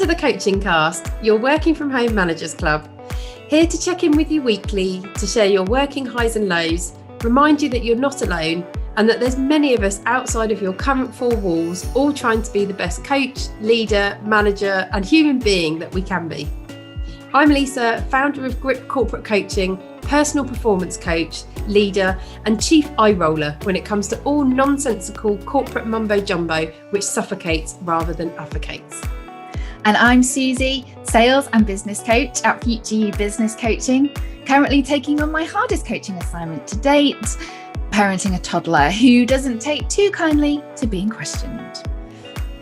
to the Coaching Cast, your working from home managers club. Here to check in with you weekly, to share your working highs and lows, remind you that you're not alone and that there's many of us outside of your current four walls, all trying to be the best coach, leader, manager and human being that we can be. I'm Lisa, founder of Grip Corporate Coaching, personal performance coach, leader and chief eye roller when it comes to all nonsensical corporate mumbo jumbo which suffocates rather than advocates. And I'm Susie, sales and business coach at Future You Business Coaching, currently taking on my hardest coaching assignment to date, parenting a toddler who doesn't take too kindly to being questioned.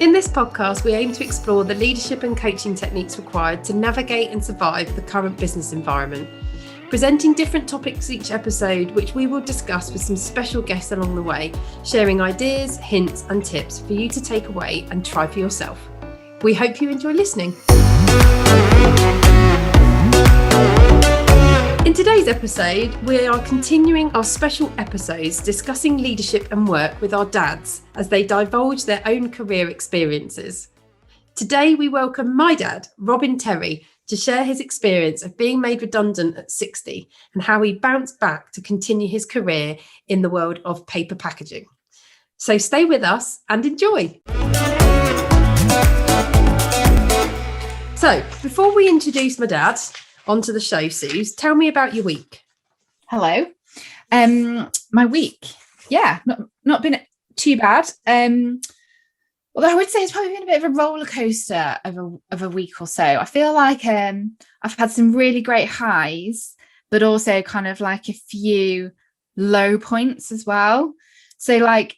In this podcast, we aim to explore the leadership and coaching techniques required to navigate and survive the current business environment, presenting different topics each episode, which we will discuss with some special guests along the way, sharing ideas, hints and tips for you to take away and try for yourself. We hope you enjoy listening. In today's episode, we are continuing our special episodes discussing leadership and work with our dads as they divulge their own career experiences. Today, we welcome my dad, Robin Terry, to share his experience of being made redundant at 60 and how he bounced back to continue his career in the world of paper packaging. So stay with us and enjoy. So, before we introduce my dad onto the show, Suze, tell me about your week. Hello. My week, not been too bad. Although I would say it's probably been a bit of a roller coaster of a week or so. I feel like I've had some really great highs, but also kind of like a few low points as well. So like,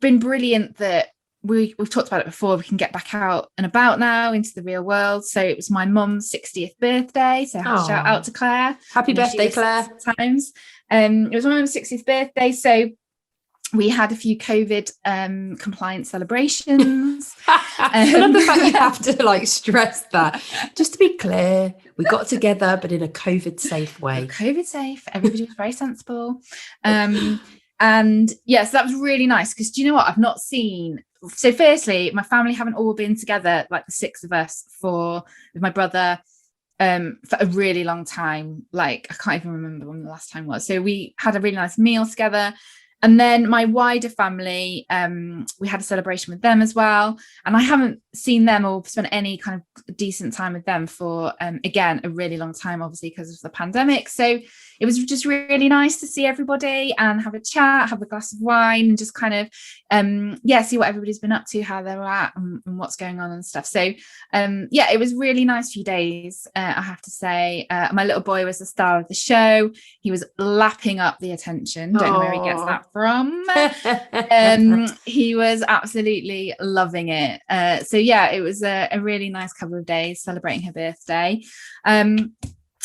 been brilliant that we've talked about it before. We can get back out and about now into the real world. So it was my mum's 60th birthday. So shout out to Claire. Happy birthday, Claire. Times. It was my mum's 60th birthday. So we had a few COVID compliant celebrations. I love the fact you have to like stress that. Just to be clear, we got together, but in a COVID safe way. COVID safe. Everybody was very sensible. And yes, that was really nice because do you know what? I've not seen. So firstly, my family haven't all been together, like the six of us with my brother for a really long time. Like I can't even remember when the last time was. So we had a really nice meal together. And then my wider family, we had a celebration with them as well. And I haven't seen them or spent any kind of decent time with them for, again, a really long time, obviously, because of the pandemic. So it was just really nice to see everybody and have a chat, have a glass of wine and just kind of, see what everybody's been up to, how they're at and what's going on and stuff. So, it was really nice few days, I have to say. My little boy was the star of the show. He was lapping up the attention. Don't know where he gets that from. He was absolutely loving it. It was a really nice couple of days celebrating her birthday. And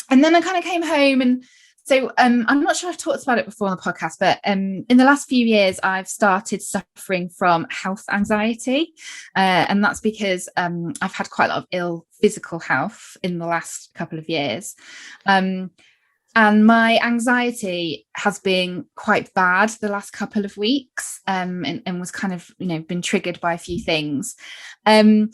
then I kind of came home and so I'm not sure I've talked about it before on the podcast, but in the last few years, I've started suffering from health anxiety. And that's because I've had quite a lot of ill physical health in the last couple of years. And my anxiety has been quite bad the last couple of weeks and was kind of, been triggered by a few things. And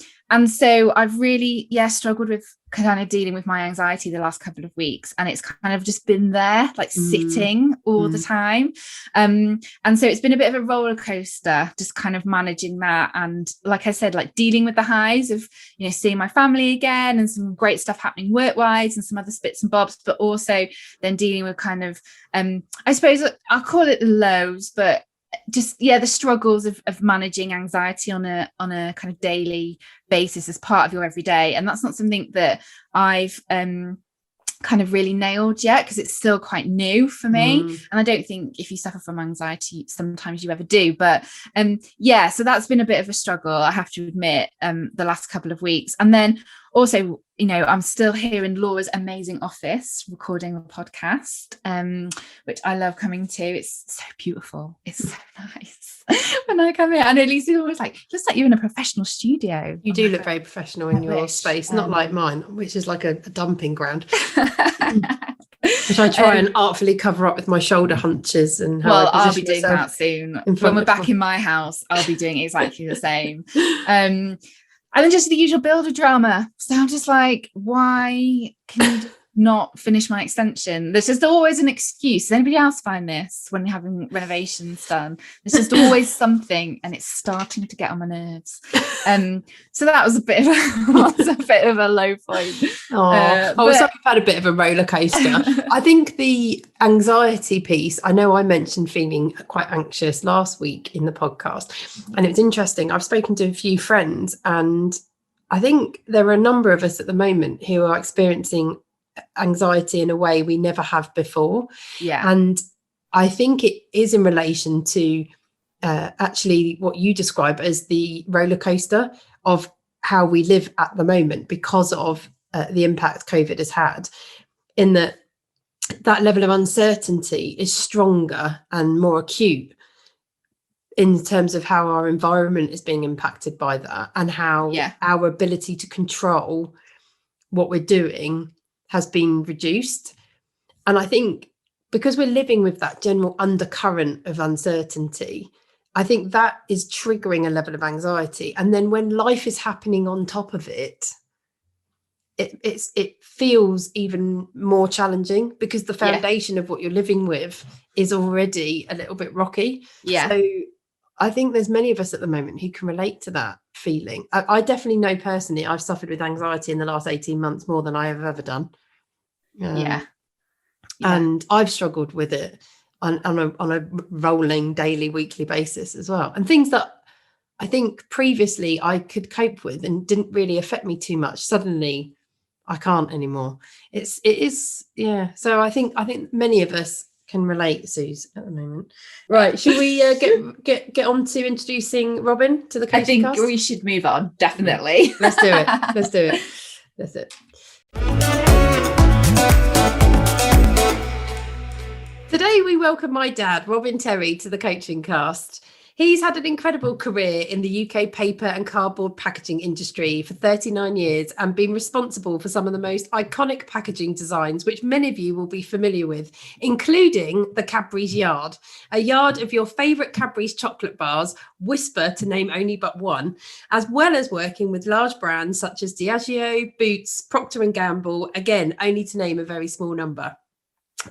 so I've really, struggled with kind of dealing with my anxiety the last couple of weeks. And it's kind of just been there, like sitting all the time. And so it's been a bit of a roller coaster, just kind of managing that. And like I said, like dealing with the highs of, seeing my family again and some great stuff happening work-wise and some other bits and bobs, but also then dealing with kind of, I suppose I'll call it the lows, but just the struggles of managing anxiety on a kind of daily basis as part of your everyday. And that's not something that I've kind of really nailed yet because it's still quite new for me. And I don't think if you suffer from anxiety sometimes you ever do, but so that's been a bit of a struggle, I have to admit, the last couple of weeks. And then also, I'm still here in Laura's amazing office recording a podcast, which I love coming to. It's so beautiful. It's so nice when I come here. And at least it's always like, just like you're in a professional studio. You do look very professional in your space, not like mine, which is like a dumping ground. Which I try and artfully cover up with my shoulder hunches and how I'll be doing that soon. When we're back in my house, I'll be doing exactly the same. And then just the usual builder drama. So I'm just like, why can you not finish my extension? There's just always an excuse. Does anybody else find this when you're having renovations done? There's just always something, and it's starting to get on my nerves. So that was a bit of a low point. So we've had a bit of a roller coaster. I think the anxiety piece, I know I mentioned feeling quite anxious last week in the podcast, and it was interesting. I've spoken to a few friends, and I think there are a number of us at the moment who are experiencing anxiety in a way we never have before. Yeah. And I think it is in relation to actually what you describe as the roller coaster of how we live at the moment because of the impact COVID has had, in that level of uncertainty is stronger and more acute in terms of how our environment is being impacted by that, and how our ability to control what we're doing has been reduced. And I think because we're living with that general undercurrent of uncertainty, I think that is triggering a level of anxiety. And then when life is happening on top of it, it feels even more challenging because the foundation of what you're living with is already a little bit rocky. Yeah. So I think there's many of us at the moment who can relate to that feeling. I definitely know personally, I've suffered with anxiety in the last 18 months more than I have ever done. And I've struggled with it on a rolling daily, weekly basis as well. And things that I think previously I could cope with and didn't really affect me too much, suddenly I can't anymore. It is. So I think many of us can relate, Suze, at the moment. Right, should we get on to introducing Robin to the coaching cast? I think we should move on, definitely. Let's do it. That's it. Today we welcome my dad, Robin Terry, to the coaching cast. He's had an incredible career in the UK paper and cardboard packaging industry for 39 years and been responsible for some of the most iconic packaging designs, which many of you will be familiar with, including the Cadbury's Yard, a yard of your favourite Cadbury's chocolate bars, Whisper to name only but one, as well as working with large brands such as Diageo, Boots, Procter & Gamble, again, only to name a very small number.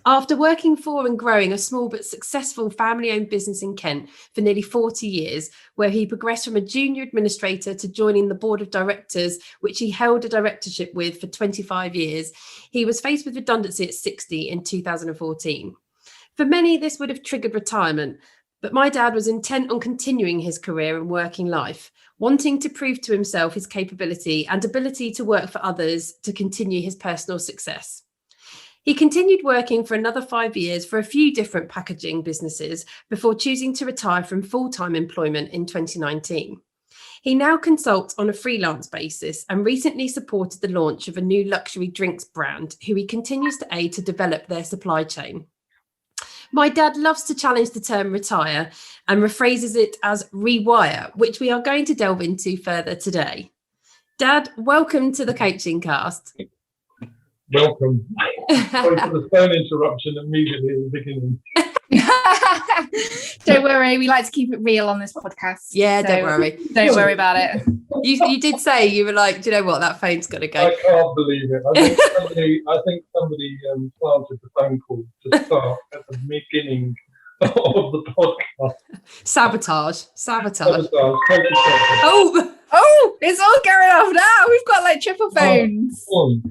After working for and growing a small but successful family-owned business in Kent for nearly 40 years, where he progressed from a junior administrator to joining the board of directors, which he held a directorship with for 25 years, he was faced with redundancy at 60 in 2014. For many, this would have triggered retirement, but my dad was intent on continuing his career and working life, wanting to prove to himself his capability and ability to work for others to continue his personal success. He continued working for another 5 years for a few different packaging businesses before choosing to retire from full-time employment in 2019. He now consults on a freelance basis and recently supported the launch of a new luxury drinks brand, who he continues to aid to develop their supply chain. My dad loves to challenge the term retire and rephrases it as rewire, which we are going to delve into further today. Dad, welcome to the coaching cast. Welcome. Sorry for the phone interruption immediately at the beginning. Don't worry, we like to keep it real on this podcast. Yeah, so don't worry. Don't worry about it. You did say, you were like, do you know what, that phone's got to go. I can't believe it. I think somebody planted the phone call to start at the beginning of the podcast. Sabotage. Oh, it's all going off now. We've got like triple phones. God.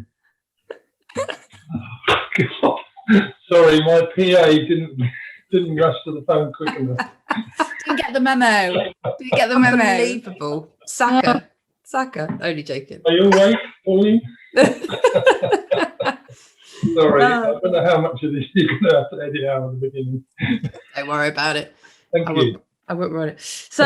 Sorry, my PA didn't rush to the phone quick enough. Didn't get the memo. Unbelievable. Saka. Only joking. Are you awake, Pauline? Sorry, I don't know how much of this you're going to have to edit out at the beginning. Don't worry about it. Thank you. I won't write it. So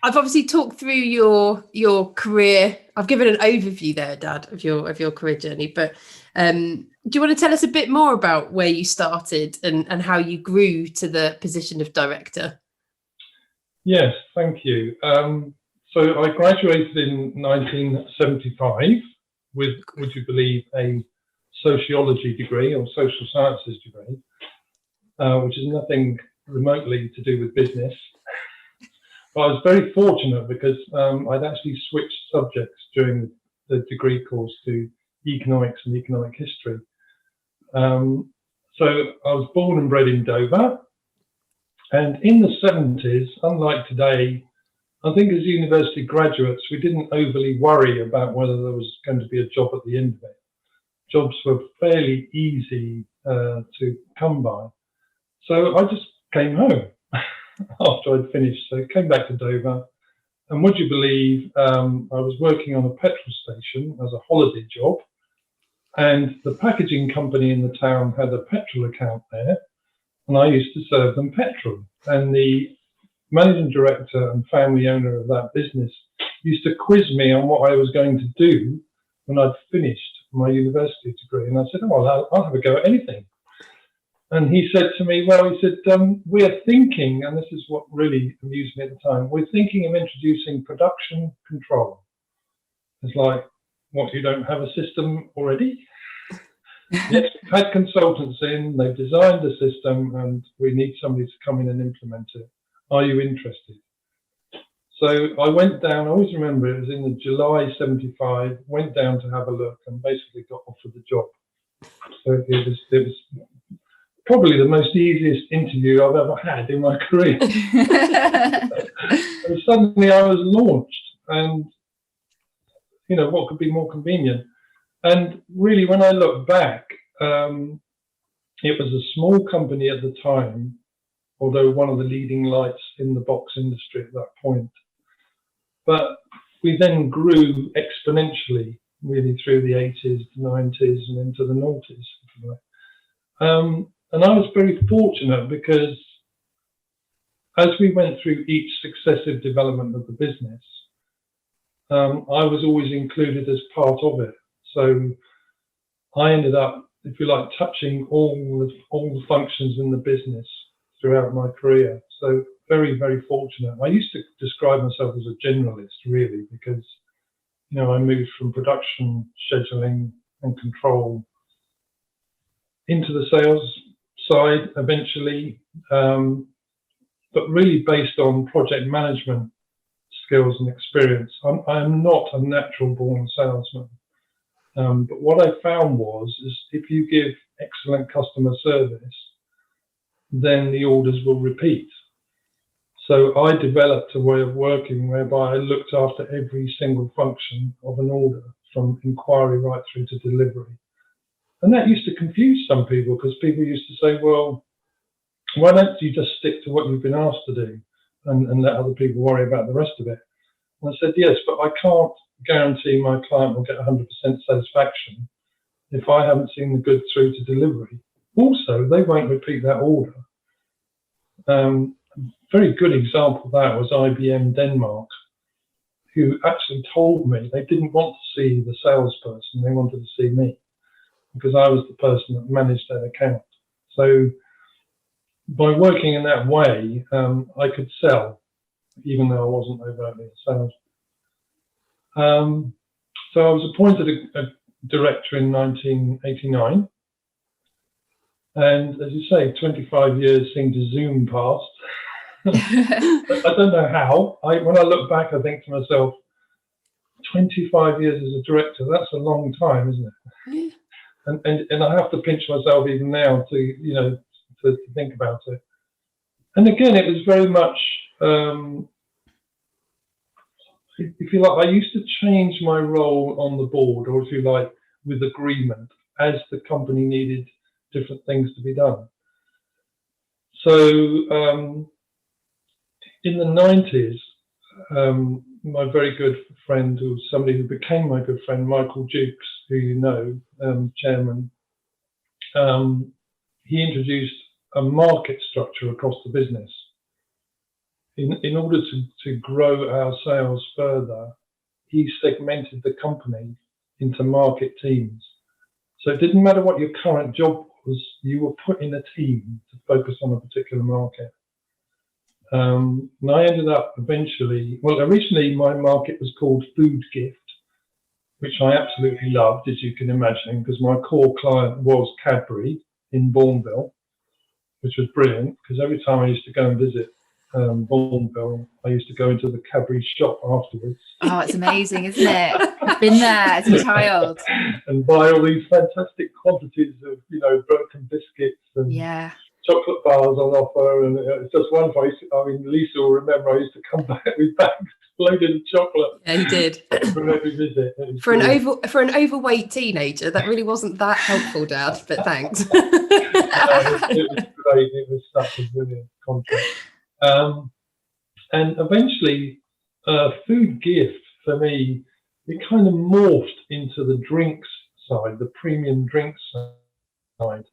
I've obviously talked through your career. I've given an overview there, Dad, of your career journey. But do you want to tell us a bit more about where you started and how you grew to the position of director? Yes, thank you. So I graduated in 1975 with, would you believe, a sociology degree or social sciences degree, which is nothing remotely to do with business. But I was very fortunate because I'd actually switched subjects during the degree course to economics and economic history. So I was born and bred in Dover, and in the 70s, unlike today, I think as university graduates, we didn't overly worry about whether there was going to be a job at the end of it. Jobs were fairly easy to come by. So I just came home after I'd finished. So I came back to Dover, and would you believe I was working on a petrol station as a holiday job, and the packaging company in the town had a petrol account there, and I used to serve them petrol. And the managing director and family owner of that business used to quiz me on what I was going to do when I'd finished my university degree. And I said, oh, I'll have a go at anything. And he said to me, well, he said, we're thinking, and this is what really amused me at the time, we're thinking of introducing production control. It's like, what, you don't have a system already? Yes, we've had consultants in, they've designed the system, and we need somebody to come in and implement it. Are you interested? So I went down, I always remember it was in the July 75, went down to have a look and basically got offered the job. So it was probably the most easiest interview I've ever had in my career. And suddenly I was launched, and you know, what could be more convenient? And really, when I look back, it was a small company at the time, although one of the leading lights in the box industry at that point. But we then grew exponentially, really through the 80s, the 90s, and into the noughties, if you like. And I was very fortunate because as we went through each successive development of the business, I was always included as part of it. So I ended up, if you like, touching all the functions in the business throughout my career. So very, very fortunate. I used to describe myself as a generalist, really, because, you know, I moved from production, scheduling and control into the sales side eventually, but really based on project management skills and experience. I'm not a natural born salesman. But what I found is if you give excellent customer service, then the orders will repeat. So I developed a way of working whereby I looked after every single function of an order, from inquiry right through to delivery. And that used to confuse some people, because people used to say, well, why don't you just stick to what you've been asked to do and let other people worry about the rest of it? And I said, yes, but I can't guarantee my client will get 100% satisfaction if I haven't seen the goods through to delivery. Also, they won't repeat that order. Very good example of that was IBM Denmark, who actually told me they didn't want to see the salesperson, they wanted to see me, because I was the person that managed that account. So by working in that way, I could sell, even though I wasn't overtly a salesman. So I was appointed a director in 1989. And as you say, 25 years seem to zoom past. I don't know how. When I look back, I think to myself, 25 years as a director, that's a long time, isn't it? Yeah. And I have to pinch myself even now to, you know, to think about it. And again, it was very much, if you like, I used to change my role on the board, or if you like, with agreement, as the company needed different things to be done. So in the 90s, my very good friend, who was somebody who became my good friend, Michael Jukes, who you know, chairman, he introduced a market structure across the business. In order to grow our sales further, he segmented the company into market teams. So it didn't matter what your current job was, you were put in a team to focus on a particular market. And I ended up eventually, well, originally my market was called Food Gift, which I absolutely loved, as you can imagine, because my core client was Cadbury in Bourneville, which was brilliant, because every time I used to go and visit Bourneville, I used to go into the Cadbury shop afterwards. Oh, it's amazing, isn't it? I've been there as a child. And buy all these fantastic quantities of, broken biscuits and chocolate bars on offer. And it's just wonderful. Lisa will remember I used to come back with bags loaded of chocolate. Yeah, he did. From every visit. For an overweight teenager, that really wasn't that helpful, Dad, but thanks. It was great. It was such a brilliant contract. And eventually, food gift for me, it kind of morphed into the drinks side, the premium drinks side,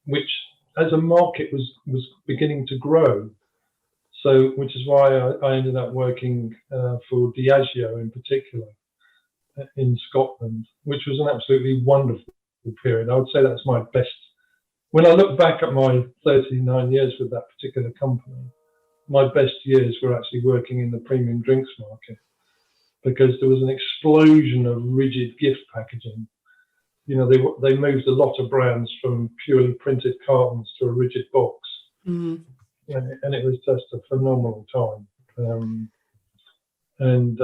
which as a market was beginning to grow. So, which is why I ended up working for Diageo in particular in Scotland, which was an absolutely wonderful period. I would say that's my best. When I look back at my 39 years with that particular company, my best years were actually working in the premium drinks market, because there was an explosion of rigid gift packaging. They moved a lot of brands from purely printed cartons to a rigid box. Mm. And it was just a phenomenal time. And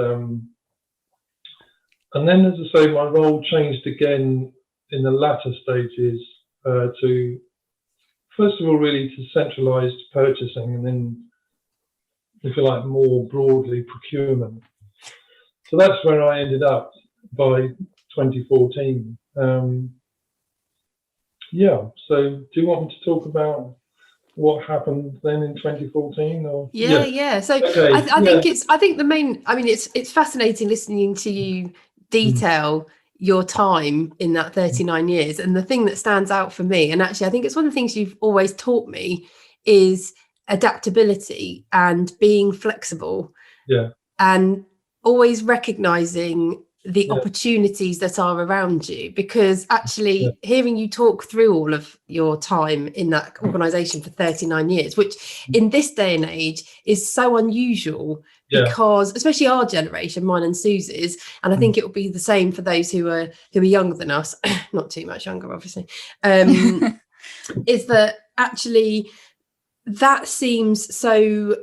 then, as I say, my role changed again in the latter stages to, first of all, really to centralised purchasing, and then, if you like, more broadly procurement. So that's where I ended up by 2014. So do you want me to talk about what happened then in 2014? Or So okay. I think the main, it's fascinating listening to you detail your time in that 39 years. And the thing that stands out for me, and actually I think it's one of the things you've always taught me, is adaptability and being flexible. And always recognizing the opportunities that are around you, because actually hearing you talk through all of your time in that organization for 39 years, which in this day and age is so unusual, because especially our generation, mine and Susie's, and I think it will be the same for those who are younger than us, not too much younger obviously, is that actually that seems so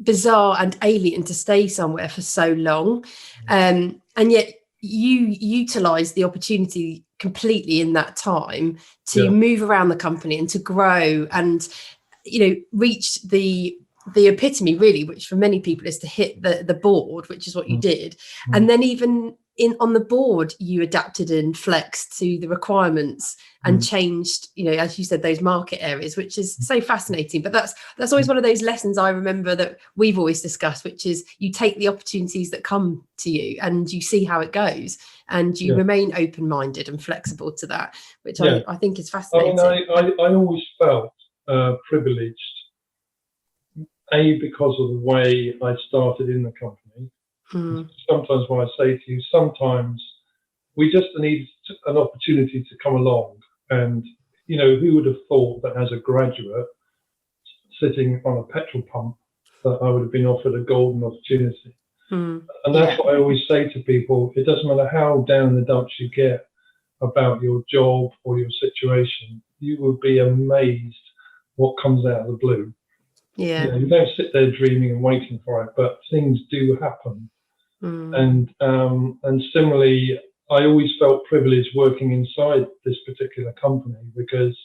bizarre and alien to stay somewhere for so long, and yet you utilize the opportunity completely in that time to move around the company and to grow and reach the epitome, really, which for many people is to hit the board, which is what you did. And then even on the board, you adapted and flexed to the requirements and changed, as you said, those market areas, which is so fascinating. But that's always one of those lessons I remember that we've always discussed, which is you take the opportunities that come to you and you see how it goes, and you remain open-minded and flexible to that, which I think is fascinating. I always felt privileged, because of the way I started in the company. Sometimes when I say to you, sometimes we just need an opportunity to come along, and who would have thought that as a graduate sitting on a petrol pump that I would have been offered a golden opportunity. And that's what I always say to people. It doesn't matter how down in the dumps you get about your job or your situation, you will be amazed what comes out of the blue. You don't sit there dreaming and waiting for it, but things do happen. And similarly, I always felt privileged working inside this particular company, because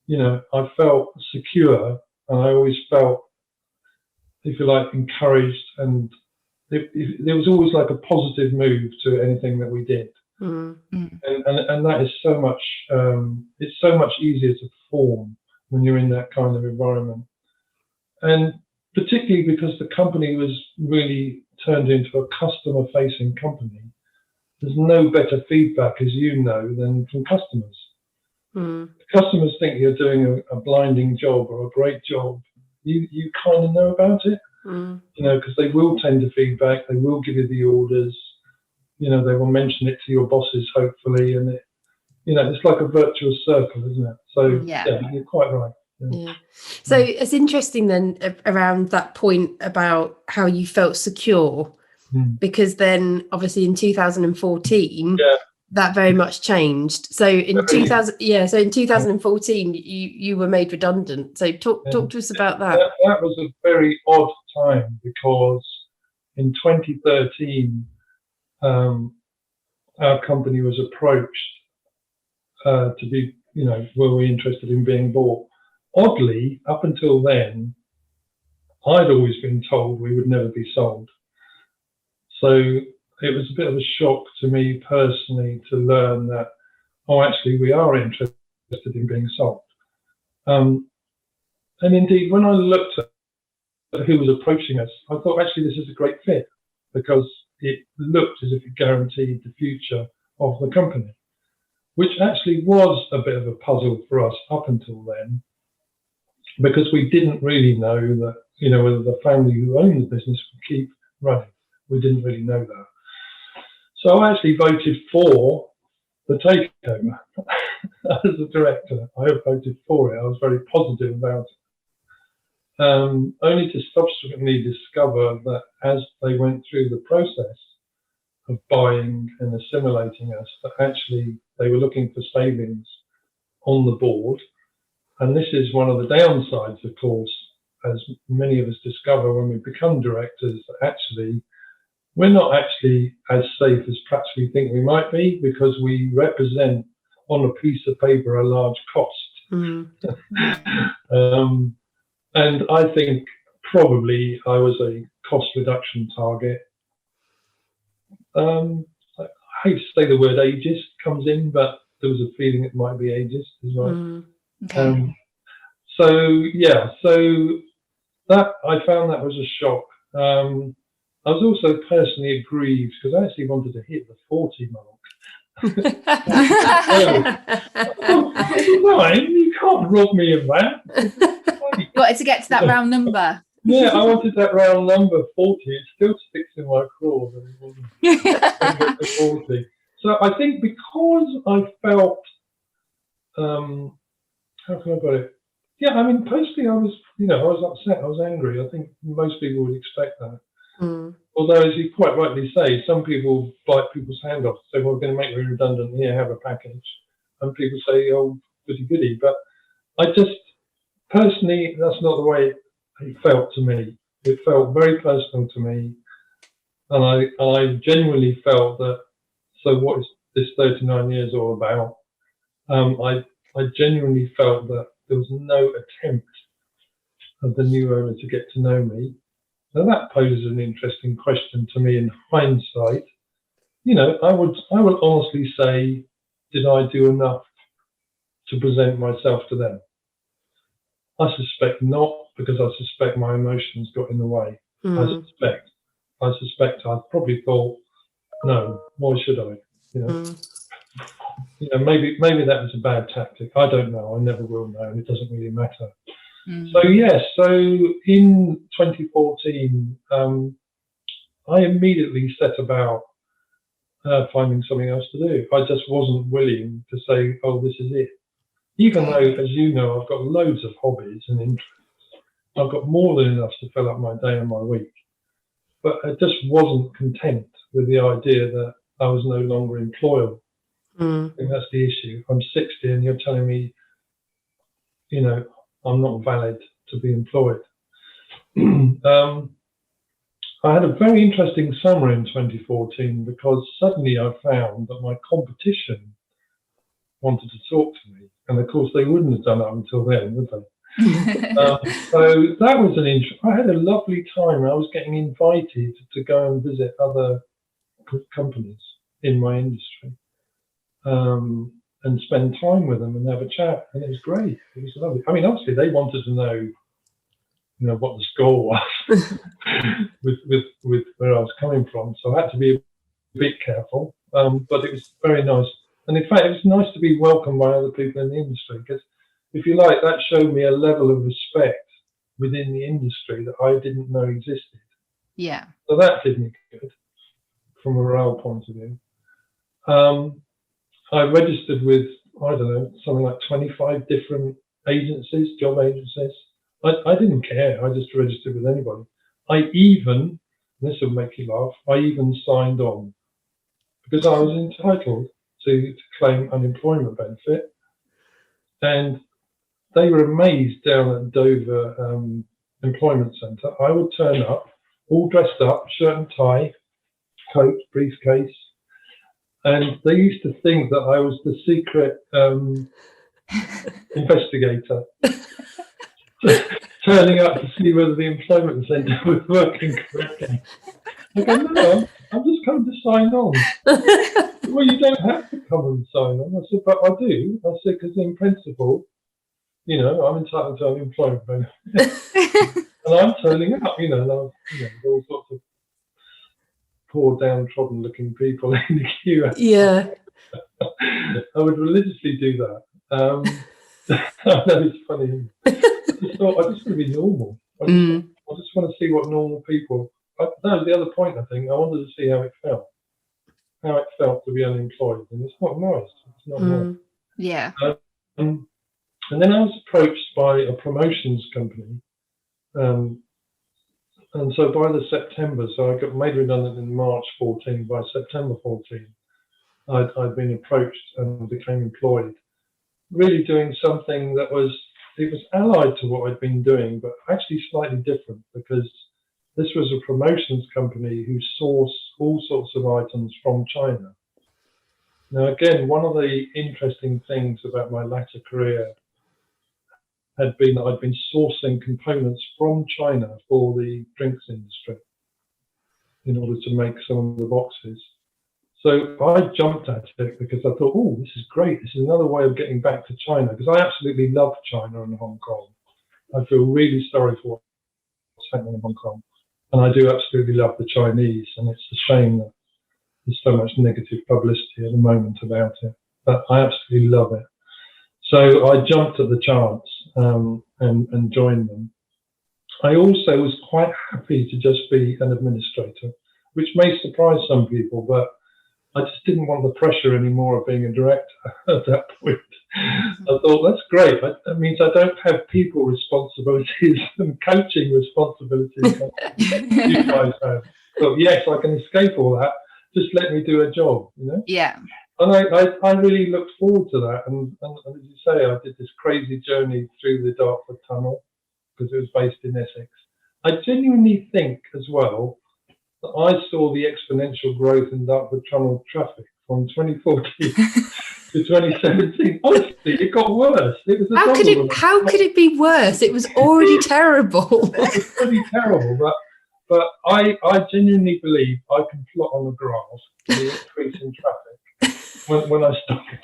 I felt secure, and I always felt, if you like, encouraged, and there was always like a positive move to anything that we did. And that is so much, it's so much easier to perform when you're in that kind of environment. And particularly because the company was really turned into a customer-facing company, there's no better feedback, as you know, than from customers. Customers think you're doing a blinding job or a great job. You kind of know about it, because they will tend to feedback, they will give you the orders, they will mention it to your bosses, hopefully, and it's like a virtuous circle, isn't it? So you're quite right. So it's interesting then around that point about how you felt secure, because then obviously in 2014 that very much changed. So in 2014, you were made redundant. So talk to us about that. That was a very odd time, because in 2013, our company was approached to be, were we interested in being bought? Oddly, up until then, I'd always been told we would never be sold. So it was a bit of a shock to me personally to learn that, actually, we are interested in being sold. And indeed, when I looked at who was approaching us, I thought, actually, this is a great fit, because it looked as if it guaranteed the future of the company, which actually was a bit of a puzzle for us up until then, because we didn't really know that, whether the family who owned the business would keep running. We didn't really know that. So I actually voted for the takeover as a director. I voted for it. I was very positive about it. Only to subsequently discover that as they went through the process of buying and assimilating us, that actually they were looking for savings on the board. And this is one of the downsides, of course, as many of us discover when we become directors, that actually we're not actually as safe as perhaps we think we might be, because we represent on a piece of paper a large cost. And I think probably I was a cost reduction target. I hate to say the word ageist comes in, but there was a feeling it might be ageist as well. Okay. So that I found that was a shock. I was also personally aggrieved, because I actually wanted to hit the 40 mark. You can't rob me of that. You wanted to get to that round number. Yeah, I wanted that round number 40. It still sticks in my craw that it wasn't to 40. So I think because I felt, how can I put it? Yeah, I mean, personally, I was upset. I was angry. I think most people would expect that. Although, as you quite rightly say, some people bite people's hand off, say, well, we're going to make you redundant, here, have a package. And people say, oh, goody goody. But I just, personally, that's not the way it felt to me. It felt very personal to me. And I genuinely felt that, so what is this 39 years all about? I genuinely felt that there was no attempt of the new owner to get to know me. Now that poses an interesting question to me in hindsight. I would honestly say, did I do enough to present myself to them? I suspect not, because I suspect my emotions got in the way. I suspect I probably thought, no, why should I? Maybe that was a bad tactic. I don't know. I never will know. It doesn't really matter. So in 2014, I immediately set about finding something else to do. I just wasn't willing to say, oh, this is it. Even though, as you know, I've got loads of hobbies and interests. I've got more than enough to fill up my day and my week. But I just wasn't content with the idea that I was no longer employable. I think that's the issue. I'm 60 and you're telling me, I'm not valid to be employed. I had a very interesting summer in 2014, because suddenly I found that my competition wanted to talk to me. And of course, they wouldn't have done that until then, would they? So that was I had a lovely time. I was getting invited to go and visit other companies in my industry. And spend time with them and have a chat, and it was great. It was lovely. I mean, obviously they wanted to know, what the score was with where I was coming from, so I had to be a bit careful. But it was very nice, and in fact, it was nice to be welcomed by other people in the industry, because, if you like, that showed me a level of respect within the industry that I didn't know existed. Yeah. So that did me good from a morale point of view. I registered with, I don't know, something like 25 different agencies, job agencies. I didn't care. I just registered with anybody. This will make you laugh, I even signed on, because I was entitled to claim unemployment benefit. And they were amazed down at Dover Employment Centre. I would turn up, all dressed up, shirt and tie, coat, briefcase, and they used to think that I was the secret investigator, turning up to see whether the employment centre was working correctly. I go, no, I'm just coming to sign on. Well, you don't have to come and sign on. I said, but I do. I said, because in principle, you know, I'm entitled to unemployment benefit. And I'm turning up, you know, and all sorts of poor downtrodden looking people in the queue. Yeah. I would religiously do that. I know it's funny. I just want to be normal. I just want to see what normal people. That was the other point. I think I wanted to see how it felt to be unemployed, and it's not nice. It's not nice. Yeah. And then I was approached by a promotions company, and so by the September, so I got made redundant in March 14. By September 14, I'd been approached and became employed, really doing something that was allied to what I'd been doing, but actually slightly different, because this was a promotions company who sourced all sorts of items from China. Now, again, one of the interesting things about my latter career had been that I'd been sourcing components from China for the drinks industry in order to make some of the boxes. So I jumped at it because I thought, oh, this is great. This is another way of getting back to China, because I absolutely love China and Hong Kong. I feel really sorry for what's happening in Hong Kong. And I do absolutely love the Chinese, and it's a shame that there's so much negative publicity at the moment about it. But I absolutely love it. So I jumped at the chance and joined them. I also was quite happy to just be an administrator, which may surprise some people, but I just didn't want the pressure anymore of being a director at that point. I thought, that's great. That means I don't have people responsibilities and coaching responsibilities like you guys have. So yes, I can escape all that. Just let me do a job, you know? Yeah. And I really looked forward to that. And as you say, I did this crazy journey through the Dartford Tunnel because it was based in Essex. I genuinely think as well that I saw the exponential growth in Dartford Tunnel traffic from 2014 to 2017. Honestly, it got worse. It was how could it be worse? It was already terrible. It was pretty terrible, but I genuinely believe I can plot on a graph the increase in traffic when I started.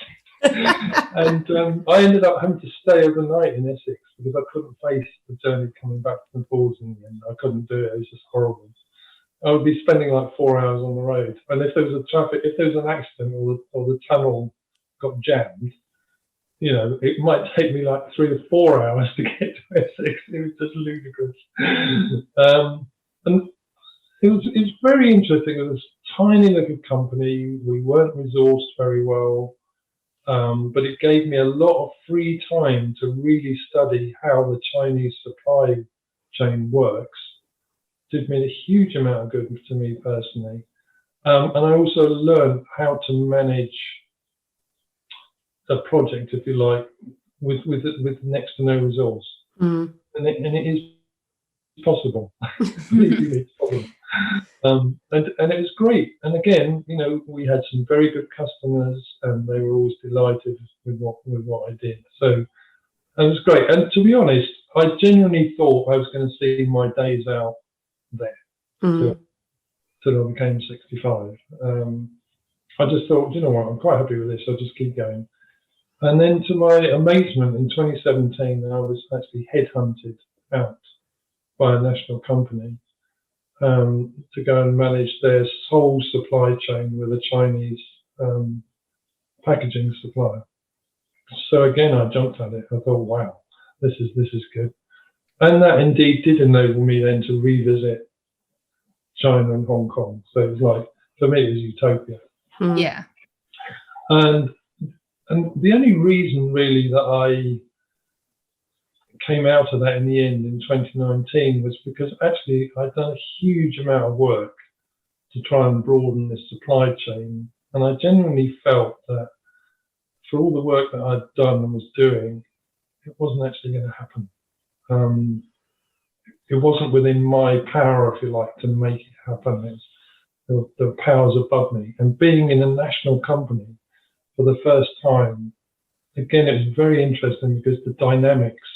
And I ended up having to stay overnight in Essex because I couldn't face the journey coming back from the Falls in the end. I couldn't do it. It was just horrible. I would be spending like 4 hours on the road. And if there was an accident or the tunnel got jammed, you know, it might take me like 3 or 4 hours to get to Essex. It was just ludicrous. And it was very interesting. It was a tiny little company. We weren't resourced very well, but it gave me a lot of free time to really study how the Chinese supply chain works. Did me a huge amount of good to me personally, and I also learned how to manage a project, if you like, with next to no resource, and it is possible. It's possible. And it was great. And again, you know, we had some very good customers, and they were always delighted with what I did. So it was great. And to be honest, I genuinely thought I was going to see my days out there till I became 65. I just thought, you know what, I'm quite happy with this. I'll just keep going. And then, to my amazement, in 2017, I was actually headhunted out by a national company to go and manage their whole supply chain with a Chinese packaging supplier. So again, I jumped at it. I thought, wow, this is good. And that indeed did enable me then to revisit China and Hong Kong. So it was like, for me, it was utopia. Yeah. And the only reason really that I came out of that in the end in 2019 was because actually I'd done a huge amount of work to try and broaden this supply chain And I genuinely felt that for all the work that I'd done and was doing, it wasn't actually going to happen. It wasn't within my power, if you like, to make it happen. The powers above me. And being in a national company for the first time, again, it was very interesting because the dynamics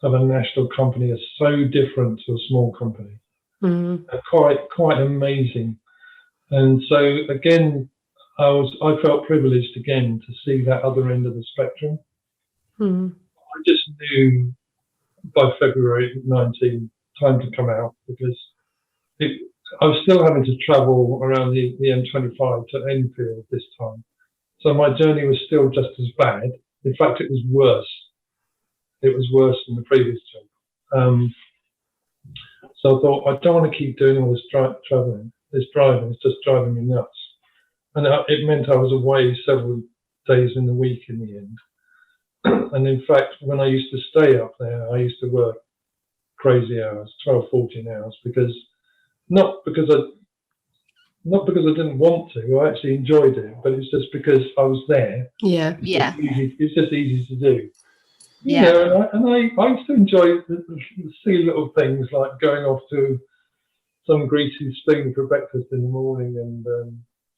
of a national company are so different to a small company. Quite amazing. And so again, I felt privileged again to see that other end of the spectrum. I just knew by February 19, time to come out, because I was still having to travel around the M25 to Enfield this time. So my journey was still just as bad. In fact, it was worse. It was worse than the previous job. So I thought, I don't want to keep doing all this traveling, this driving. It's just driving me nuts. And it meant I was away several days in the week in the end. And in fact, when I used to stay up there, I used to work crazy hours, 12, 14 hours, not because I didn't want to. I actually enjoyed it, but it's just because I was there. Yeah. It's just easy to do. Yeah. You know, and I used to enjoy the silly little things like going off to some greasy spoon for breakfast in the morning, and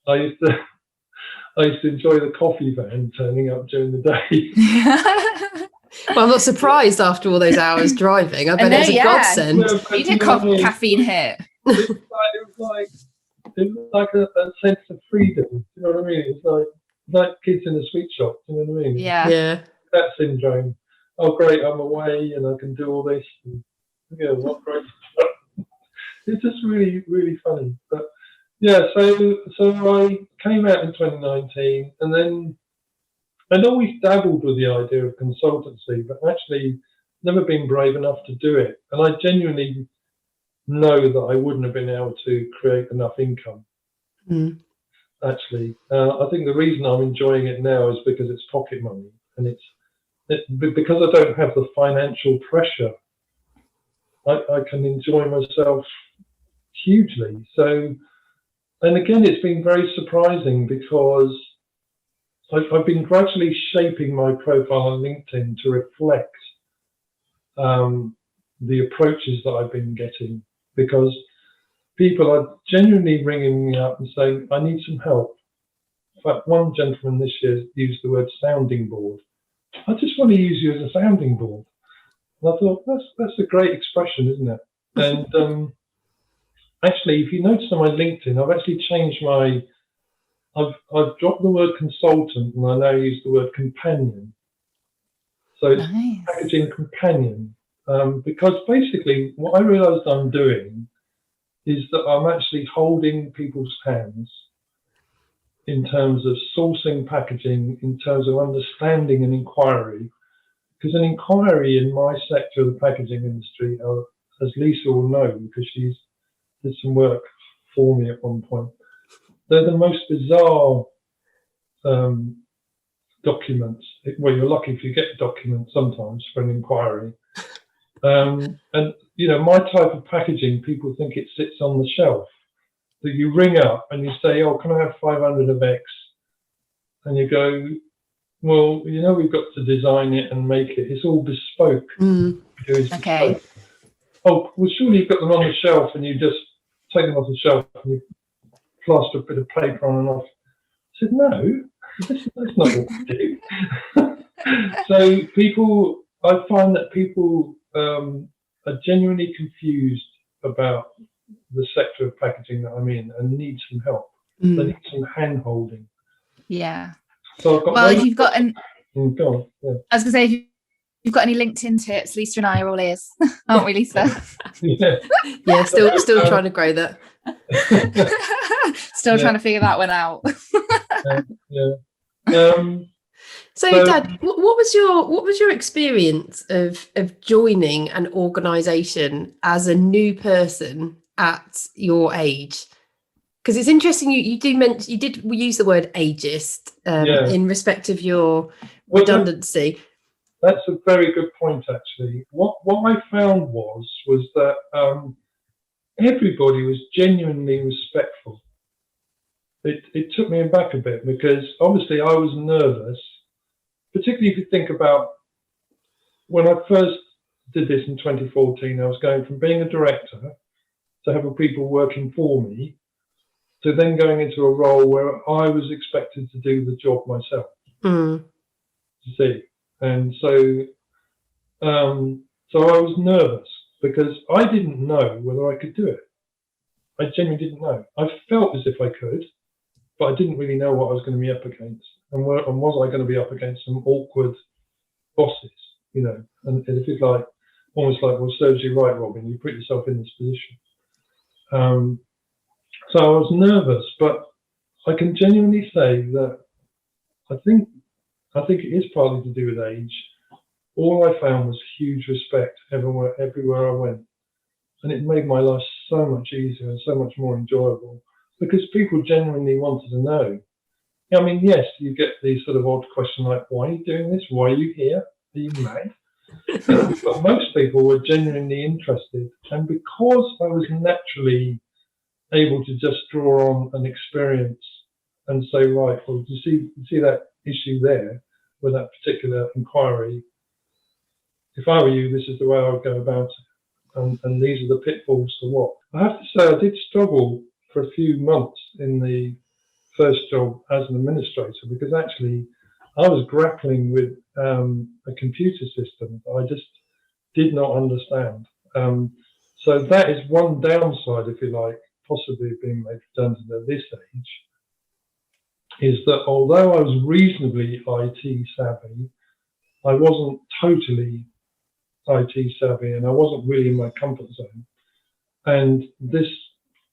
I used to enjoy the coffee van turning up during the day. Well, I'm not surprised after all those hours driving. I bet it's a godsend. Yeah, You did caffeine hit. It was like a sense of freedom. You know what I mean? It's like kids in a sweet shop. You know what I mean? Yeah. That syndrome. Oh, great! I'm away and I can do all this. And, what great stuff. It's just really, really funny. But yeah, so I came out in 2019, and then I'd always dabbled with the idea of consultancy, but actually never been brave enough to do it. And I genuinely know that I wouldn't have been able to create enough income. Actually, I think the reason I'm enjoying it now is because it's pocket money, and because I don't have the financial pressure. I can enjoy myself hugely. So, and again, it's been very surprising because I've been gradually shaping my profile on LinkedIn to reflect the approaches that I've been getting, because people are genuinely ringing me up and saying, I need some help. In fact, one gentleman this year used the word sounding board. I just want to use you as a sounding board. And I thought, that's a great expression, isn't it? And actually, if you notice on my LinkedIn, I've actually changed I've dropped the word consultant, and I now use the word companion. So it's Nice. packaging companion. Because basically what I realized I'm doing is that I'm actually holding people's hands in terms of sourcing packaging, in terms of understanding an inquiry. Because an inquiry in my sector of the packaging industry, as Lisa will know, because she's did some work for me at one point, they're the most bizarre documents. Well, you're lucky if you get documents sometimes for an inquiry. And my type of packaging, people think it sits on the shelf. That you ring up and you say, oh, can I have 500 of X? And you go, well, we've got to design it and make it. It's all bespoke. Okay. Bespoke. Oh, well, surely you've got them on the shelf and you just take them off the shelf and you plaster a bit of paper on and off. I said, no, that's not what we do. So I find that people are genuinely confused about the sector of packaging that I'm in and need some help. They need some hand holding. Yeah. So I've got if you've got go on. Yeah. I was going to say, if you've got any LinkedIn tips, Lisa and I are all ears, aren't we, Lisa? Yeah. Still trying to grow that. Still trying to figure that one out. So Dad, what was your experience of joining an organisation as a new person at your age? Because it's interesting you did use the word ageist in respect of your redundancy. That's a very good point, actually. What I found was that everybody was genuinely respectful. it took me back a bit, because obviously I was nervous, particularly if you think about when I first did this in 2014. I was going from being a director to having people working for me, to then going into a role where I was expected to do the job myself. You see, and so I was nervous because I didn't know whether I could do it. I genuinely didn't know. I felt as if I could, but I didn't really know what I was going to be up against, and was I going to be up against some awkward bosses, you know? And if it's like almost like, well, serves you right, Robin, you put yourself in this position. So I was nervous, but I can genuinely say that I think it is partly to do with age. All I found was huge respect everywhere I went, and it made my life so much easier and so much more enjoyable, because people genuinely wanted to know. I mean, yes, you get these sort of odd questions like, why are you doing this? Why are you here? Are you mad? But most people were genuinely interested, and because I was naturally able to just draw on an experience and say, right, well, you see that issue there with that particular inquiry. If I were you, this is the way I would go about it, and these are the pitfalls to walk. I have to say, I did struggle for a few months in the first job as an administrator, because actually I was grappling with a computer system that I just did not understand. So that is one downside, if you like, possibly being made redundant at this age, is that although I was reasonably IT savvy, I wasn't totally IT savvy, and I wasn't really in my comfort zone. And this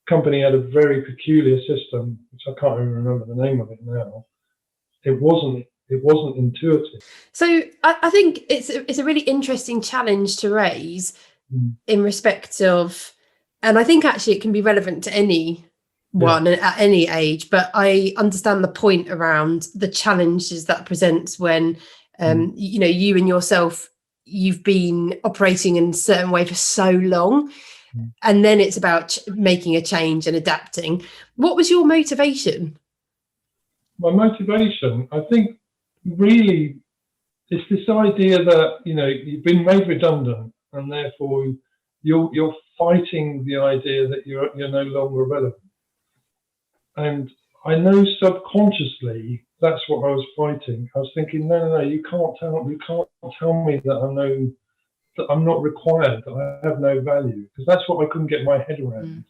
company had a very peculiar system, which I can't even remember the name of it now. It wasn't intuitive. So I think it's a really interesting challenge to raise in respect of, and I think actually it can be relevant to anyone at any age, but I understand the point around the challenges that presents when you know, you and yourself, you've been operating in a certain way for so long, and then it's about making a change and adapting. What was your motivation? My motivation, I think, really, it's this idea that, you know, you've been made redundant, and therefore you're fighting the idea that you're no longer relevant. And I know subconsciously that's what I was fighting. I was thinking, no, you can't tell me that I'm not required, that I have no value, because that's what I couldn't get my head around.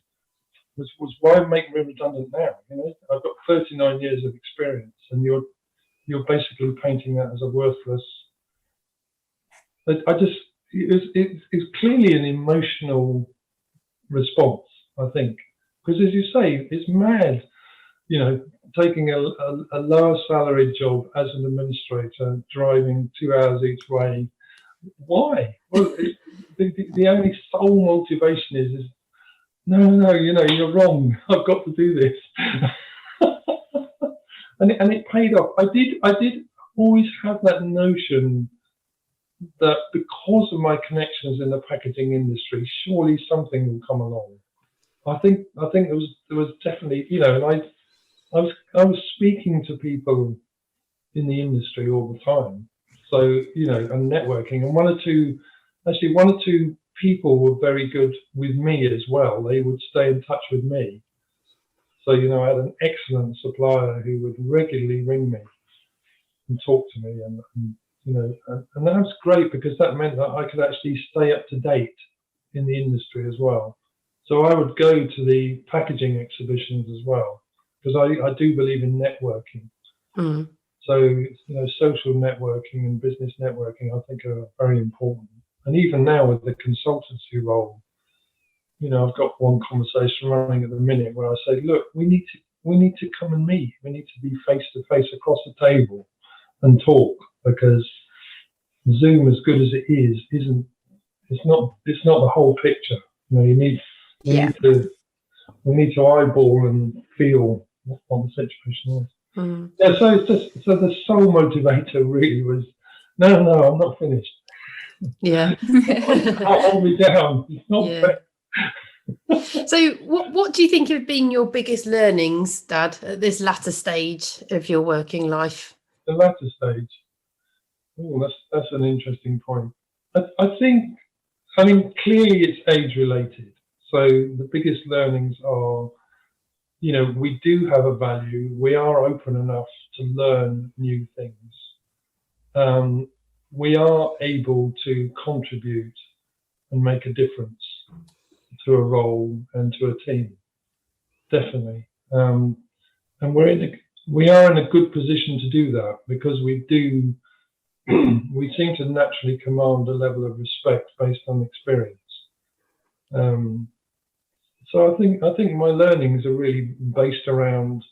Was why make me redundant now? You know, I've got 39 years of experience, and you're basically painting that as a worthless. It's clearly an emotional response, I think, because as you say, it's mad, you know, taking a lower salaried job as an administrator, driving 2 hours each way. Why? Well, the only sole motivation is no, you know, you're wrong. I've got to do this. and it paid off. I did always have that notion that because of my connections in the packaging industry, surely something will come along. I think there was definitely, you know, and I was speaking to people in the industry all the time. So, you know, and networking, and one or two people were very good with me as well. They would stay in touch with me. So, you know, I had an excellent supplier who would regularly ring me and talk to me, and you know, and that was great, because that meant that I could actually stay up to date in the industry as well. So I would go to the packaging exhibitions as well, because I do believe in networking. So, you know, social networking and business networking, I think, are very important. And even now with the consultancy role, you know, I've got one conversation running at the minute where I say, look, we need to come and meet. We need to be face to face across the table and talk, because Zoom, as good as it is, it's not the whole picture. You know, we need to eyeball and feel what the situation is. Yeah, so it's just, so the sole motivator really was, no, I'm not finished. Yeah. Hold me down. It's not fair. So what do you think have been your biggest learnings, Dad, at this latter stage of your working life? The latter stage. Oh, that's an interesting point. I think, I mean, clearly it's age related. So the biggest learnings are, we do have a value. We are open enough to learn new things. We are able to contribute and make a difference to a role and to a team. Definitely. And we are in a good position to do that because we seem to naturally command a level of respect based on experience. So I think my learnings are really based around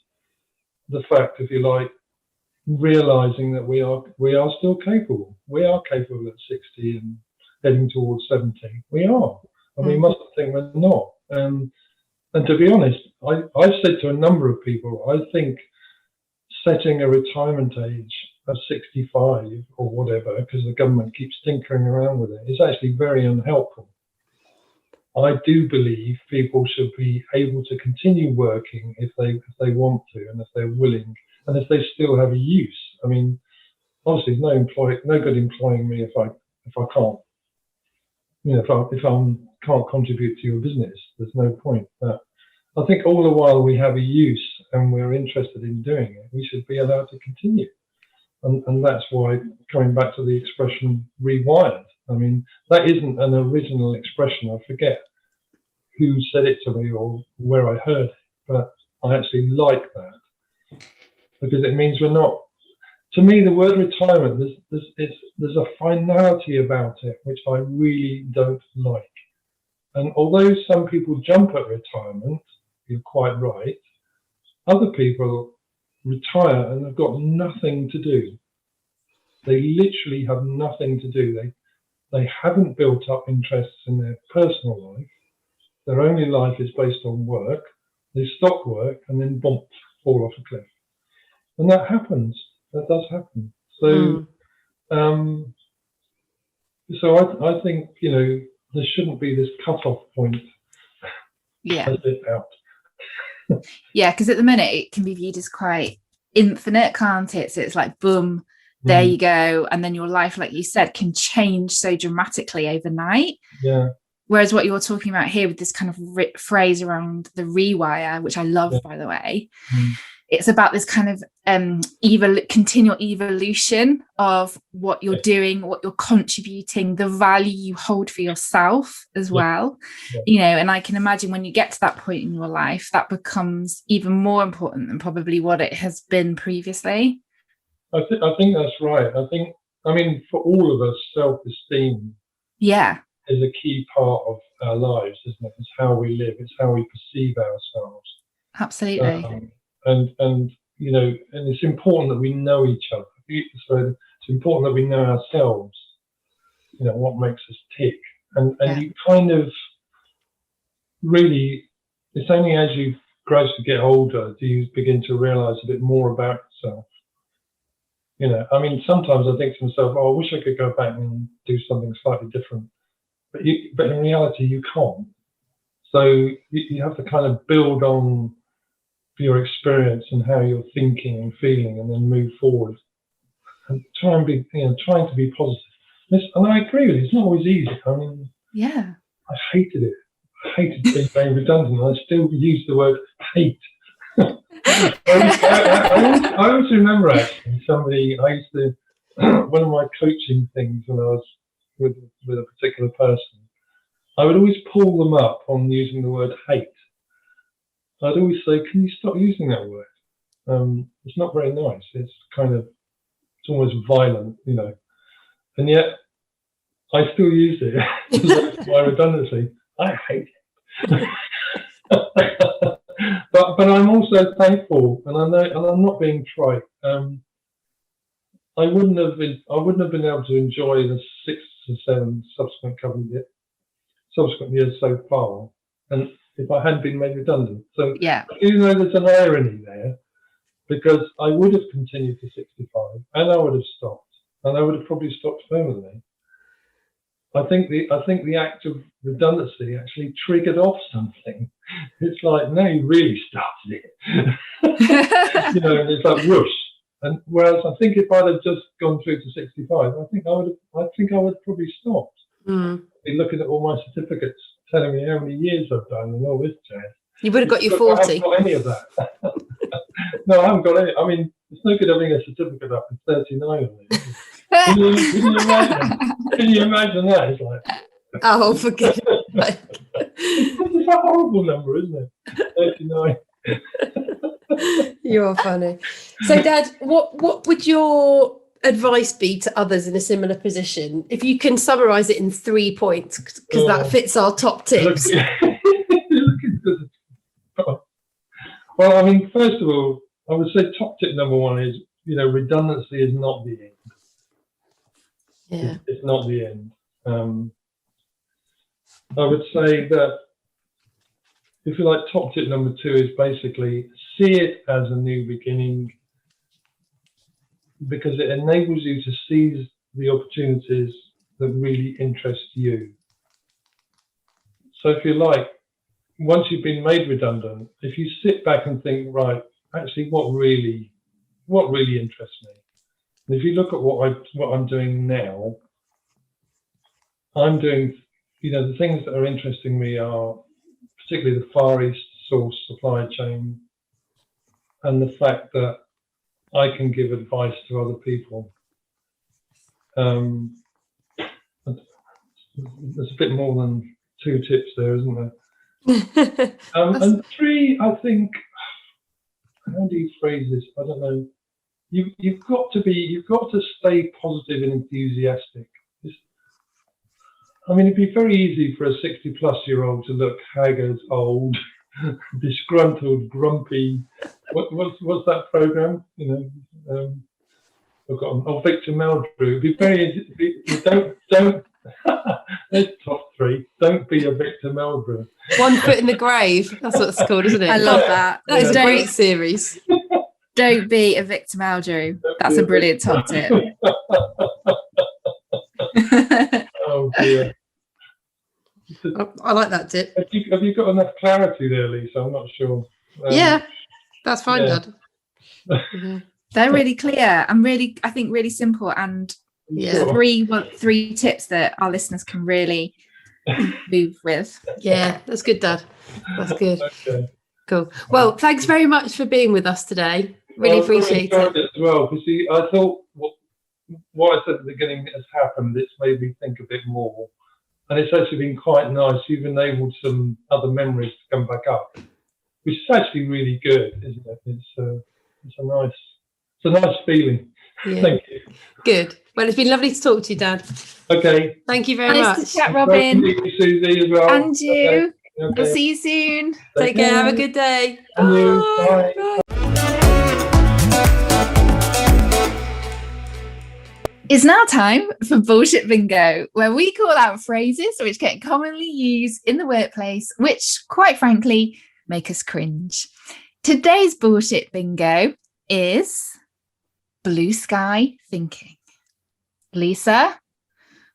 the fact, if you like, realizing that we are still capable. We are capable at 60 and heading towards 70. We are, and we mustn't think we're not. And to be honest, I've said to a number of people, I think setting a retirement age of 65 or whatever, because the government keeps tinkering around with it, is actually very unhelpful. I do believe people should be able to continue working if they want to, and if they're willing, and if they still have a use. I mean, obviously, no good employing me if I can't, if I can't contribute to your business. There's no point. But I think all the while we have a use and we're interested in doing it, we should be allowed to continue. And that's why, coming back to the expression rewired, I mean, that isn't an original expression. I forget who said it to me or where I heard it, but I actually like that because it means we're not. To me, the word retirement, there's a finality about it which I really don't like. And although some people jump at retirement, you're quite right, other people retire and they've got nothing to do. They literally have nothing to do. They haven't built up interests in their personal life. Their only life is based on work. They stop work and then bump, fall off a cliff. And that happens. That does happen. So, I think, there shouldn't be this cut-off point. Yeah. Out. Yeah, because at the minute it can be viewed as quite infinite, can't it? So it's like, boom, there you go. And then your life, like you said, can change so dramatically overnight. Yeah. Whereas what you're talking about here with this kind of phrase around the rewire, which I love, by the way, it's about this kind of continual evolution of what you're doing, what you're contributing, the value you hold for yourself as well. And I can imagine when you get to that point in your life, that becomes even more important than probably what it has been previously. I think that's right. I mean, for all of us, self-esteem is a key part of our lives, isn't it? It's how we live. It's how we perceive ourselves. Absolutely. And it's important that we know each other. So it's important that we know ourselves, what makes us tick. And you kind of really, it's only as you gradually get older do you begin to realise a bit more about yourself. I mean, sometimes I think to myself, I wish I could go back and do something slightly different. But in reality, you can't. So you have to kind of build on your experience and how you're thinking and feeling, and then move forward and trying to be positive. And I agree with you. It's not always easy. I mean, I hated it. I hated being very redundant. I still use the word hate. I always remember actually I used to, one of my coaching things when I was with a particular person, I would always pull them up on using the word hate. I'd always say, can you stop using that word? It's not very nice. It's almost violent, and yet I still use it. My redundancy. I hate it. But I'm also thankful, and I know, and I'm not being trite. I wouldn't have been able to enjoy the 6 or 7 subsequent years so far, and if I hadn't been made redundant. So even though there's an irony there, because I would have continued to 65, and I would have stopped, and I would have probably stopped permanently. I think the act of redundancy actually triggered off something. It's like, no, you really started it. You know, and it's like whoosh. And whereas I think if I'd have just gone through to 65, I think I would have probably stopped. Be looking at all my certificates telling me how many years I've done and all this jazz. You would have got your 40. I haven't got any of that. No, I haven't got any. I mean, it's no good having a certificate up in 39 of it. Can you imagine that? It's like, oh, for goodness sake. It's a horrible number, isn't it? 39. You're funny. So, Dad, what would your advice be to others in a similar position? If you can summarise it in 3 points, because that fits our top tips. Well, I mean, first of all, I would say top tip number 1 is, you know, redundancy is not the end. Yeah. It's not the end. I would say that, if you like, top tip number 2 is basically see it as a new beginning, because it enables you to seize the opportunities that really interest you. So if you like, once you've been made redundant, if you sit back and think, right, actually, what really interests me? And if you look at what I'm doing now, I'm doing, you know, the things that are interesting me are particularly the Far East source supply chain and the fact that I can give advice to other people. There's a bit more than 2 tips there, isn't there? And 3, I think, how do you phrase this? I don't know. You've got to stay positive and enthusiastic. I mean, it'd be very easy for a 60-plus-year-old to look haggard, old, disgruntled, grumpy. What's that program? You know, I've got Victor Meldrew. It'd be very easy. Don't. There's top 3. Don't be a Victor Meldrew. 1 foot in the grave. That's what it's called, isn't it? I love that. That is a great series. Don't be a Victor Meldrew. That's a brilliant top tip. Oh dear. I like that tip. Have you got enough clarity there, Lisa? I'm not sure. Yeah, that's fine, yeah. Dad. Yeah. They're really clear and I think really simple, and Yeah. three tips that our listeners can really move with. Yeah, that's good, Dad. That's good. Okay. Cool. Well, thanks very much for being with us today. Really appreciate it. As well, because I thought what I said at the beginning has happened. It's made me think a bit more, and it's actually been quite nice. You've enabled some other memories to come back up, which is actually really good, isn't it? It's a nice feeling. Yeah. Thank you. Good. Well, it's been lovely to talk to you, Dad. Okay. Thank you very Nice much. to chat, Robin. Nice to meet you, Susie, as well. And you. Okay. We'll see you soon. Take care. Have a good day. And you. Bye. Bye. It's now time for Bullshit Bingo, where we call out phrases which get commonly used in the workplace, which, quite frankly, make us cringe. Today's Bullshit Bingo is blue sky thinking. Lisa,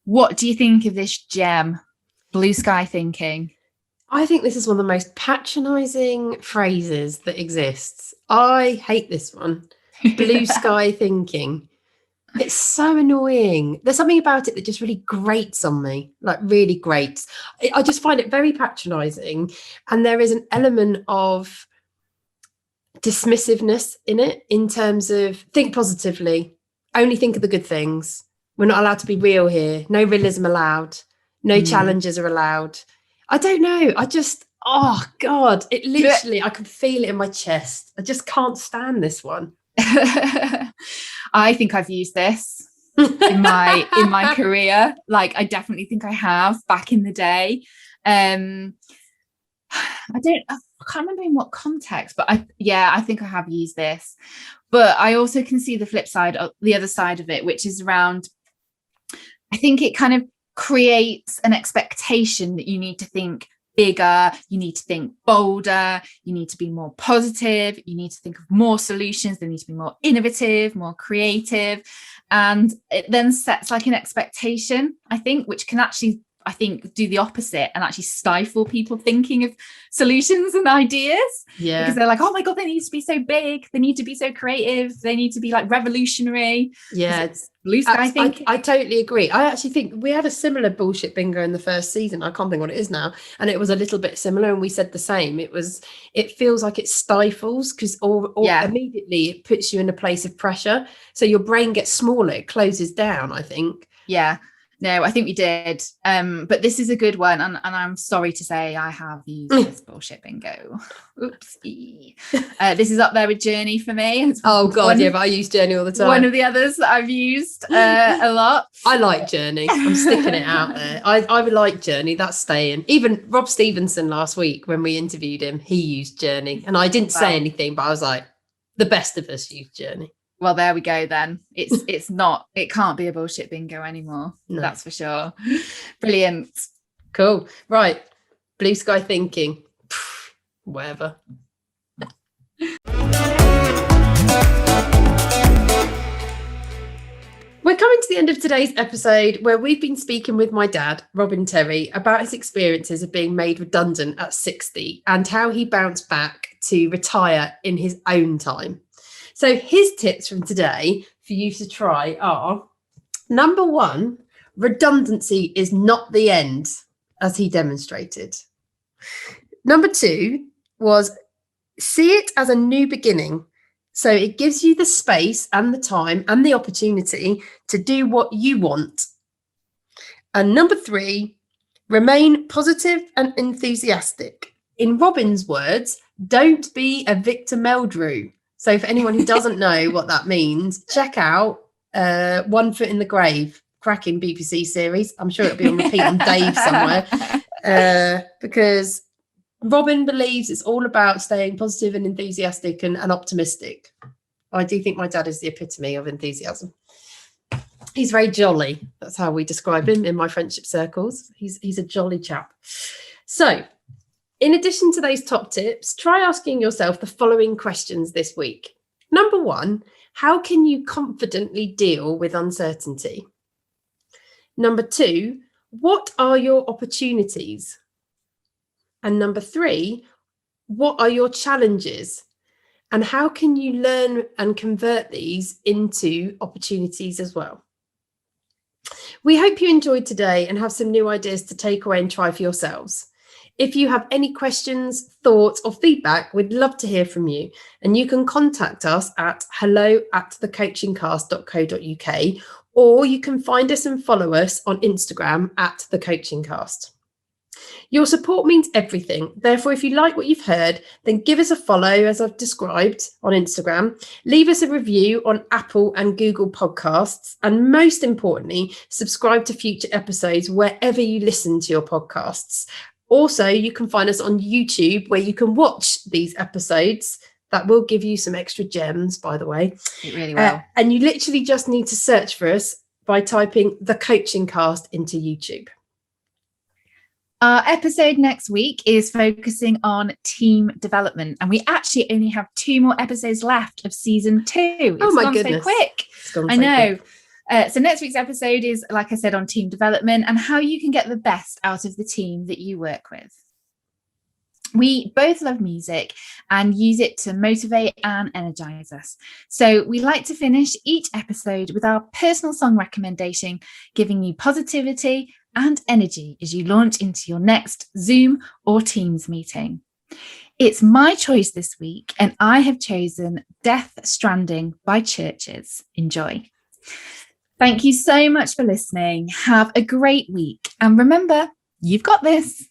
what do you think of this gem, blue sky thinking? I think this is one of the most patronising phrases that exists. I hate this one. Blue sky thinking. It's so annoying. There's something about it that just really grates on me, like really grates. I just find it very patronising. And there is an element of dismissiveness in it, in terms of think positively, only think of the good things. We're not allowed to be real here. No realism allowed. No challenges are allowed. I don't know. Oh God, it literally, I can feel it in my chest. I just can't stand this one. I think I've used this in my career. Like, I definitely think I have back in the day. I can't remember in what context, but I think I have used this. But I also can see the flip side, the other side of it, which is around, I think it kind of creates an expectation that you need to think bigger, you need to think bolder, you need to be more positive, you need to think of more solutions, they need to be more innovative, more creative. And it then sets like an expectation, I think, which can actually, I think, do the opposite and actually stifle people thinking of solutions and ideas. Yeah. Because they're like, oh my God, they need to be so big. They need to be so creative. They need to be like revolutionary. Yeah. It's blue sky thinking. I totally agree. I actually think we had a similar bullshit bingo in the first season. I can't think what it is now. And it was a little bit similar. And we said the same. It feels like it stifles because or immediately it puts you in a place of pressure. So your brain gets smaller. It closes down, I think. Yeah. No, I think we did. But this is a good one. And I'm sorry to say I have used this bullshit bingo. Oopsie. This is up there with Journey for me. Oh, God, but I use Journey all the time. One of the others that I've used a lot. I like Journey. I'm sticking it out there. I would like Journey. That's staying. Even Rob Stevenson last week when we interviewed him, he used Journey. And I didn't say anything, but I was like, the best of us use Journey. Well, there we go then. It can't be a bullshit bingo anymore. No. That's for sure. Brilliant. Cool. Right. Blue sky thinking. Whatever. We're coming to the end of today's episode where we've been speaking with my dad, Robin Terry, about his experiences of being made redundant at 60 and how he bounced back to retire in his own time. So his tips from today for you to try are, number 1, redundancy is not the end, as he demonstrated. Number 2 was see it as a new beginning. So it gives you the space and the time and the opportunity to do what you want. And number 3, remain positive and enthusiastic. In Robin's words, don't be a Victor Meldrew. So for anyone who doesn't know what that means, check out One Foot in the Grave, cracking BBC series. I'm sure it'll be on repeat on Dave somewhere, because Robin believes it's all about staying positive and enthusiastic and optimistic. I do think my dad is the epitome of enthusiasm. He's very jolly. That's how we describe him in my friendship circles. He's a jolly chap. So, in addition to those top tips, try asking yourself the following questions this week. Number 1, how can you confidently deal with uncertainty? Number 2, what are your opportunities? And number 3, what are your challenges? And how can you learn and convert these into opportunities as well? We hope you enjoyed today and have some new ideas to take away and try for yourselves. If you have any questions, thoughts or feedback, we'd love to hear from you. And you can contact us at hello@thecoachingcast.co.uk, or you can find us and follow us on Instagram at thecoachingcast. Your support means everything. Therefore, if you like what you've heard, then give us a follow, as I've described, on Instagram. Leave us a review on Apple and Google Podcasts. And most importantly, subscribe to future episodes wherever you listen to your podcasts. Also, you can find us on YouTube where you can watch these episodes. That will give you some extra gems, by the way. It really will. And you literally just need to search for us by typing The Coaching Cast into YouTube. Our episode next week is focusing on team development. And we actually only have 2 more episodes left of season 2. It's my gone goodness. so quick. It's gone I so know. quick. So next week's episode is, like I said, on team development and how you can get the best out of the team that you work with. We both love music and use it to motivate and energize us. So we like to finish each episode with our personal song recommendation, giving you positivity and energy as you launch into your next Zoom or Teams meeting. It's my choice this week, and I have chosen Death Stranding by Churches. Enjoy. Thank you so much for listening. Have a great week. And remember, you've got this.